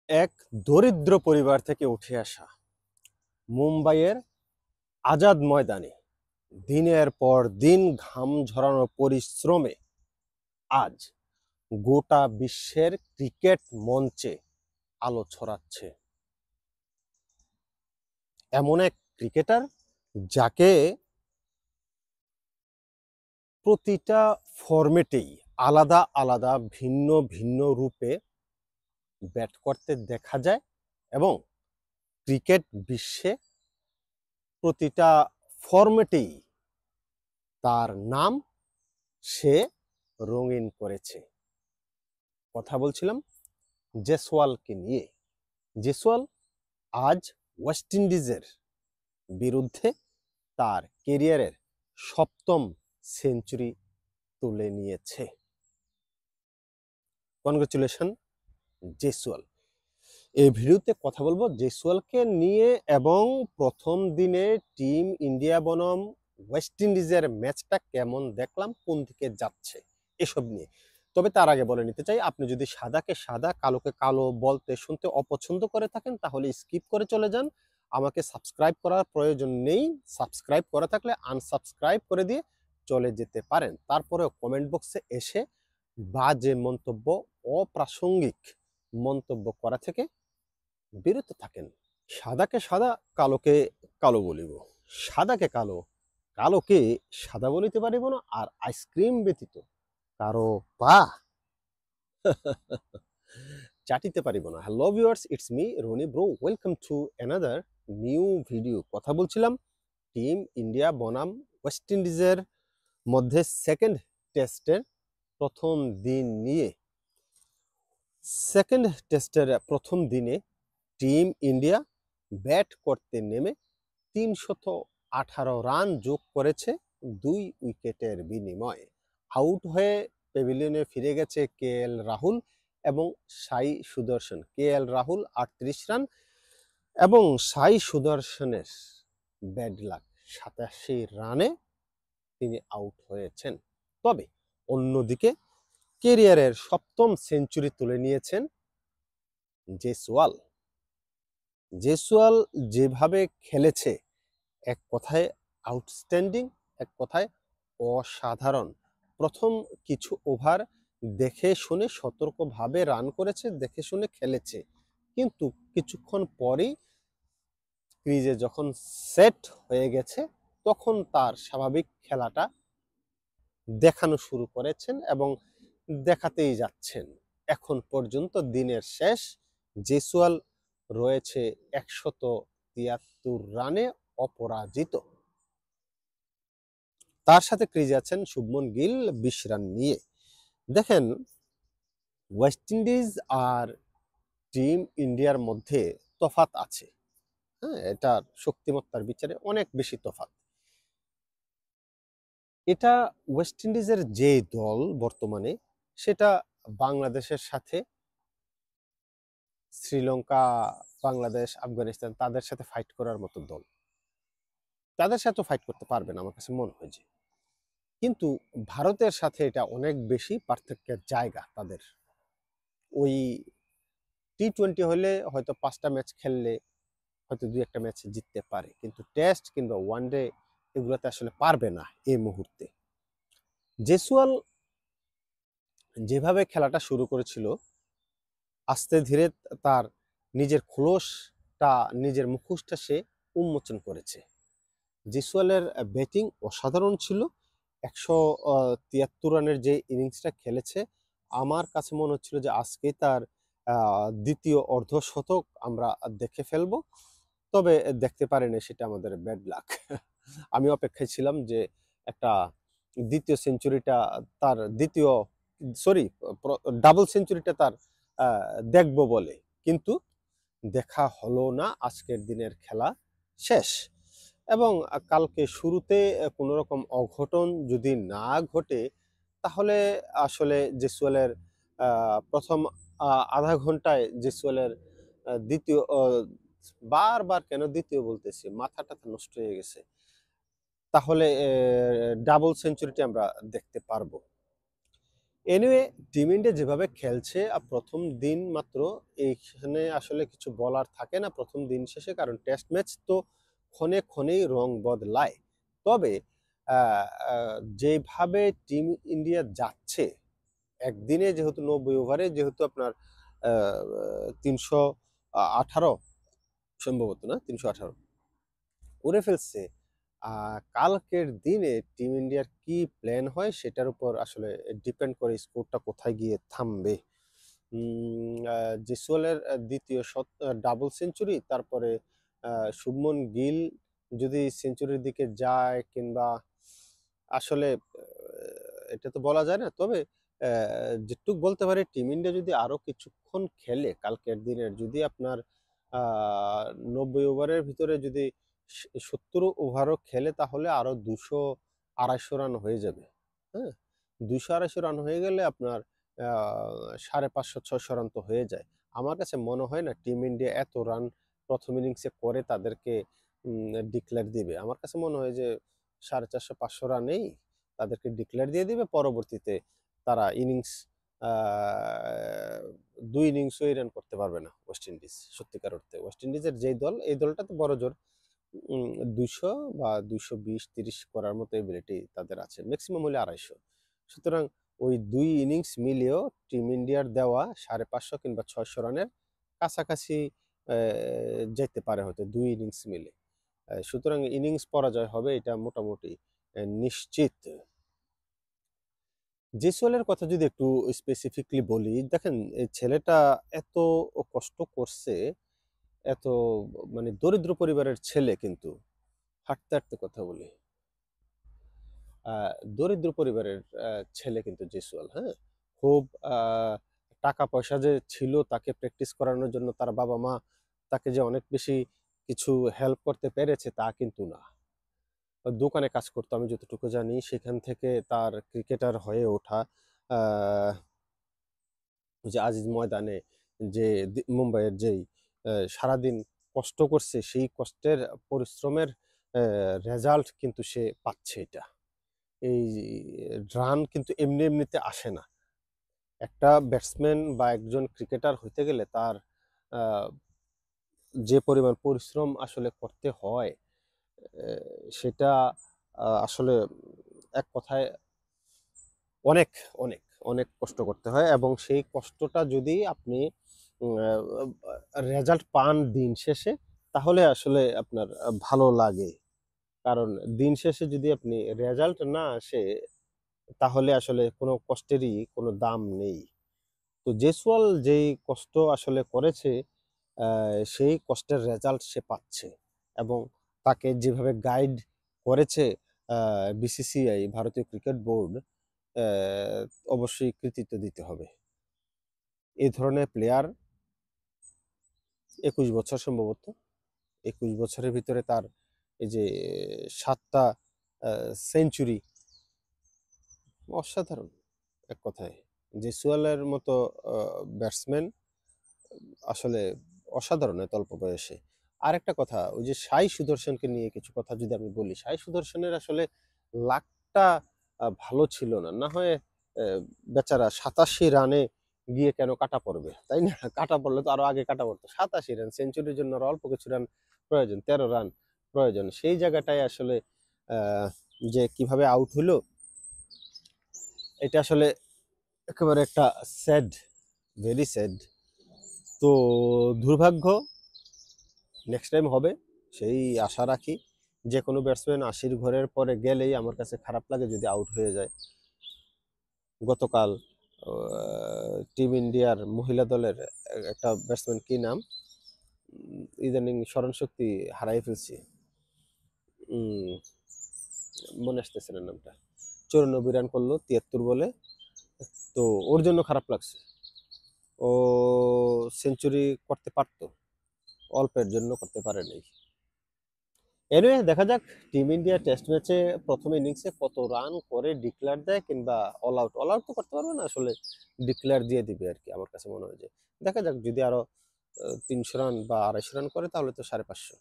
এক দরিদ্র পরিবার থেকে উঠে আসা মুম্বাইয়ের আজাদ ময়দানে দিনের পর দিন ঘাম ঝরানো পরিশ্রমে আজ গোটা বিশ্বের ক্রিকেট মঞ্চে আলো ছড়াচ্ছে এমন এক ক্রিকেটার যাকে প্রতিটা ফরম্যাটেই আলাদা আলাদা ভিন্ন ভিন্ন রূপে ব্যাট করতে দেখা যায় এবং ক্রিকেট বিশ্বে প্রতিটা ফরম্যাটেই তার নাম সে রঙিন করেছে। কথা বলছিলাম জেসওয়ালকে নিয়ে। জেসওয়াল আজ ওয়েস্ট ইন্ডিজের বিরুদ্ধে তার কেরিয়ারের সপ্তম সেঞ্চুরি তুলে নিয়েছে। কনগ্রেচুলেশন জেসওয়াল। এই ভিডিওতে কথা বলবো জেসওয়ালকে নিয়ে এবং প্রথম দিনে টিম ইন্ডিয়া বনাম ওয়েস্ট ইন্ডিজের ম্যাচটা কেমন দেখলাম, কোন দিকে যাচ্ছে, এসব নিয়ে। তবে তার আগে বলে নিতে চাই, আপনি যদি সাদাকে সাদা কালোকে কালো বলতে শুনতে অপছন্দ করে থাকেন তাহলে স্কিপ করে চলে যান। আমাকে সাবস্ক্রাইব করার প্রয়োজন নেই। সাবস্ক্রাইব করা থাকলে আনসাবস্ক্রাইব করে দিয়ে চলে যেতে পারেন। তারপরেও কমেন্ট বক্সে এসে বাজে মন্তব্য, অপ্রাসঙ্গিক মন্তব্য করা থেকে বিরত থাকেন। সাদাকে সাদা কালোকে কালো বলিব, সাদাকে কালো কালোকে সাদা বলিতে পারিব না, আর আইসক্রিম ব্যতীত কারো পা চাটিতে পারিব না। Hello viewers, it's me Rony bro, welcome to another new video. কথা বলছিলাম টিম ইন্ডিয়া বনাম ওয়েস্ট ইন্ডিজের মধ্যে সেকেন্ড টেস্টের প্রথম দিন নিয়ে। সেকেন্ড টেস্টের প্রথম দিনে টিম ইন্ডিয়া ব্যাট করতে নেমে 318 রান যোগ করেছে 2 উইকেটের বিনিময়ে। আউট হয়ে প্যাভিলিয়নে ফিরে গেছে কে এল রাহুল এবং সাই সুদর্শন। কে এল রাহুল 38 রান এবং সাই সুদর্শনের ব্যাড লাক 87 রানে তিনি আউট হয়েছেন। তবে অন্যদিকে কেরিয়ারের সপ্তম সেঞ্চুরি তুলে নিয়েছেন জেসওয়াল। জেসওয়াল যেভাবে খেলেছে এক কথায় আউটস্ট্যান্ডিং, এক কথায় অসাধারণ। প্রথম কিছু ওভার দেখে শুনে সতর্কভাবে রান করেছে, দেখে শুনে খেলেছে, কিন্তু কিছুক্ষণ পরেই ক্রিজে যখন সেট হয়ে গেছে তখন তার স্বাভাবিক খেলাটা দেখানো শুরু করেছেন এবং দেখাতেই যাচ্ছেন। এখন পর্যন্ত দিনের শেষ জেসওয়াল রয়েছে 173 রানে অপরাজিত। তার সাথে ক্রিজে আছেন শুভমন গিল 20 রান নিয়ে। দেখেন, ওয়েস্ট ইন্ডিজ আর টিম ইন্ডিয়ার মধ্যে তফাৎ আছে। হ্যাঁ, এটার শক্তিমত্তার বিচারে অনেক বেশি তফাৎ। এটা ওয়েস্ট ইন্ডিজের যে দল বর্তমানে, সেটা বাংলাদেশের সাথে শ্রীলঙ্কা, বাংলাদেশ, আফগানিস্তান তাদের সাথে ফাইট করার মতো দল। তাদের সাথে ফাইট করতে পারবে না আমার কাছে মনে হয় যে। কিন্তু ভারতের সাথে এটা অনেক বেশি পার্থক্যের জায়গা তাদের। ওই টি-20 হলে হয়তো 5টা ম্যাচ খেললে হয়তো 2-1টা ম্যাচ জিততে পারে, কিন্তু টেস্ট কিংবা ওয়ানডে এগুলোতে আসলে পারবে না এই মুহূর্তে। জেসওয়াল যেভাবে খেলাটা শুরু করেছিল, আস্তে ধীরে তার নিজের খোলসটা, নিজের মুখোশটা সে উন্মোচন করেছে। জেসওয়ালের ব্যাটিং অসাধারণ ছিল। 173 রানের যে ইনিংসটা খেলেছে, আমার কাছে মনে হচ্ছিল যে আজকে তার দ্বিতীয় অর্ধশতক আমরা দেখে ফেলবো। তবে দেখতে পারিনি, সেটা আমাদের ব্যাড লাক। আমি অপেক্ষায় ছিলাম যে একটা দ্বিতীয় সেঞ্চুরিটা তার ডাবল সেঞ্চুরিটা তার দেখবো বলে, কিন্তু দেখা হলো না। আজকের দিনের খেলা শেষ এবং কালকে শুরুতে কোনো রকম অঘটন যদি না ঘটে তাহলে আসলে জেসওয়ালের প্রথম আধা ঘন্টায় জেসওয়ালের দ্বিতীয়, বারবার কেন দ্বিতীয় বলতেছি, মাথাটা নষ্ট হয়ে গেছে, তাহলে ডাবল সেঞ্চুরিটি আমরা দেখতে পারবো। এনিওয়ে টিম ইন্ডিয়া যেভাবে খেলছে প্রথম দিন মাত্র, এইখানে আসলে কিছু বলার থাকে না প্রথম দিন শেষে, কারণ টেস্ট ম্যাচ তো ক্ষণে ক্ষণেই রং বদলায়। তবে যেভাবে টিম ইন্ডিয়া যাচ্ছে একদিনে, যেহেতু 90 ওভারে, যেহেতু আপনার 318 সম্ভবত, না 318 করে ফেলছে। কালকের দিনে টিম ইন্ডিয়ার কি প্ল্যান হয় সেটার উপর আসলে ডিপেন্ড করে স্কোরটা কোথায় গিয়ে থামবে। জেসওয়ালের দ্বিতীয় ডাবল সেঞ্চুরি, তারপরে শুভমন গিল যদি সেঞ্চুরির দিকে যায়, কিংবা আসলে এটা তো বলা যায় না। তবে যেটুক বলতে পারি, টিম ইন্ডিয়া যদি আরো কিছুক্ষণ খেলে কালকের দিনের, যদি আপনার 90 ওভারের ভিতরে যদি 70 ওভারও খেলে, তাহলে আরো 200-250 রান হয়ে যাবে। হ্যাঁ, 200-250 রান হয়ে গেলে আপনার 550-600 রান তো হয়ে যায়। আমার কাছে মনে হয় না টিম ইন্ডিয়া এত রান প্রথম ইনিংসে করে তাদেরকে ডিক্লেয়ার দিবে। আমার কাছে মনে হয় যে 450-500 রানেই তাদেরকে ডিক্লেয়ার দিয়ে দিবে। পরবর্তীতে তারা ইনিংস 2 ইনিংসও রান করতে পারবে না ওয়েস্ট ইন্ডিজ। সত্যিকার অর্থে ওয়েস্ট ইন্ডিজের যেই দল, এই দলটা তো বড় জোর 200 বা 220-30 করার মতো এবিলিটি তাদের আছে, ম্যাক্সিমাম হলে 250। সুতরাং ওই 2 ইনিংস মিলিয়েও টিম ইন্ডিয়ার দেওয়া 550 কিংবা 600 রানের কাছাকাছি যেতে পারে হয়তো 2 ইনিংস মিলে। সুতরাং ইনিংস পরাজয় হবে, এটা মোটামুটি নিশ্চিত। জেসওয়ালের কথা যদি একটু স্পেসিফিকলি বলি, দেখেন এই ছেলেটা এত কষ্ট করছে, এত মানে দরিদ্র পরিবারের ছেলে, কিন্তু হাঁটতে হাঁটতে কথা বলি, দরিদ্র পরিবারের ছেলে কিন্তু জেসওয়াল। হ্যাঁ, খুব টাকা পয়সা যে ছিল তাকে প্র্যাকটিস করানোর জন্য তার বাবা মা তাকে যে অনেক বেশি কিছু হেল্প করতে পেরেছে তা কিন্তু না। দোকানে কাজ করতো আমি যতটুকু জানি, সেখান থেকে তার ক্রিকেটার হয়ে ওঠা। আহ, যে আজিজ ময়দানে যে মুম্বাইয়ের যেই সারাদিন কষ্ট করছে, সেই কষ্টের পরিশ্রমের রেজাল্ট কিন্তু সে পাচ্ছে। এটা এই রান কিন্তু এমনি এমনিতে আসে না। একটা ব্যাটসম্যান বা একজন ক্রিকেটার হইতে গেলে তার যে পরিমাণ পরিশ্রম আসলে করতে হয়, সেটা আসলে এক কথায় অনেক অনেক অনেক কষ্ট করতে হয়। এবং সেই কষ্টটা যদি আপনি রেজাল্ট পান দিন শেষে, তাহলে আসলে আপনার ভালো লাগে। কারণ দিন শেষে যদি আপনি রেজাল্ট না আসে, তাহলে আসলে কোনো কষ্টেরই কোনো দাম নেই। তো জেসওয়াল যেই কষ্ট আসলে করেছে, সেই কষ্টের রেজাল্ট সে পাচ্ছে। এবং তাকে যেভাবে গাইড করেছে বিসিসিআই, ভারতীয় ক্রিকেট বোর্ড, অবশ্যই কৃতিত্ব দিতে হবে। এই ধরনের প্লেয়ার 21 বছর সম্ভবত, 21 বছরের ভিতরে তার এই যে 7টা সেঞ্চুরি, অসাধারণ এক কথায়। জেসওয়ালের মতো ব্যাটসম্যান আসলে অসাধারণ এত অল্প বয়সে। আরেকটা কথা, ওই যে সাই সুদর্শনকে নিয়ে কিছু কথা যদি আমি বলি, সাই সুদর্শনের আসলে লাকটা ভালো ছিল না। না হয় বেচারা 87 রানে গিয়ে কেন কাটা পড়বে, তাই না? কাটা পড়লে তো আরো আগে কাটা পড়তো। 87 রান, সেঞ্চুরির জন্য আরো অল্প কিছু রান প্রয়োজন, 13 রান প্রয়োজন। সেই জায়গাটায় আসলে যে কিভাবে আউট হলো, এটা আসলে একেবারে একটা স্যাড, ভেরি স্যাড। তো দুর্ভাগ্য, নেক্সট টাইম হবে সেই আশা রাখি। যে কোনো ব্যাটসম্যান 80 ঘরের পরে গেলেই আমার কাছে খারাপ লাগে যদি আউট হয়ে যায়। গতকাল টিম ইন্ডিয়ার মহিলা দলের একটা ব্যাটসম্যান, কি নাম, ইদানিং স্মরণশক্তি হারাই ফেলছি, মনে আসতেছে না নামটা, 94 রান করলো 73 বলে। তো ওর জন্য খারাপ লাগছে, ও সেঞ্চুরি করতে পারতো, অল্পের জন্য করতে পারেনি। এনিওয়ে দেখা যাক টিম ইন্ডিয়া টেস্ট ম্যাচে প্রথম ইনিংসে কত রান করে ডিক্লেয়ার দেয়, কিংবা অল আউট তো করতে পারবে না আসলে, ডিক্লেয়ার দিয়ে দিবে আর কি। আমার কাছে মনে হয় যে দেখা যাক, যদি আরো 300 রান বা 250 রান করে, তাহলে তো 550।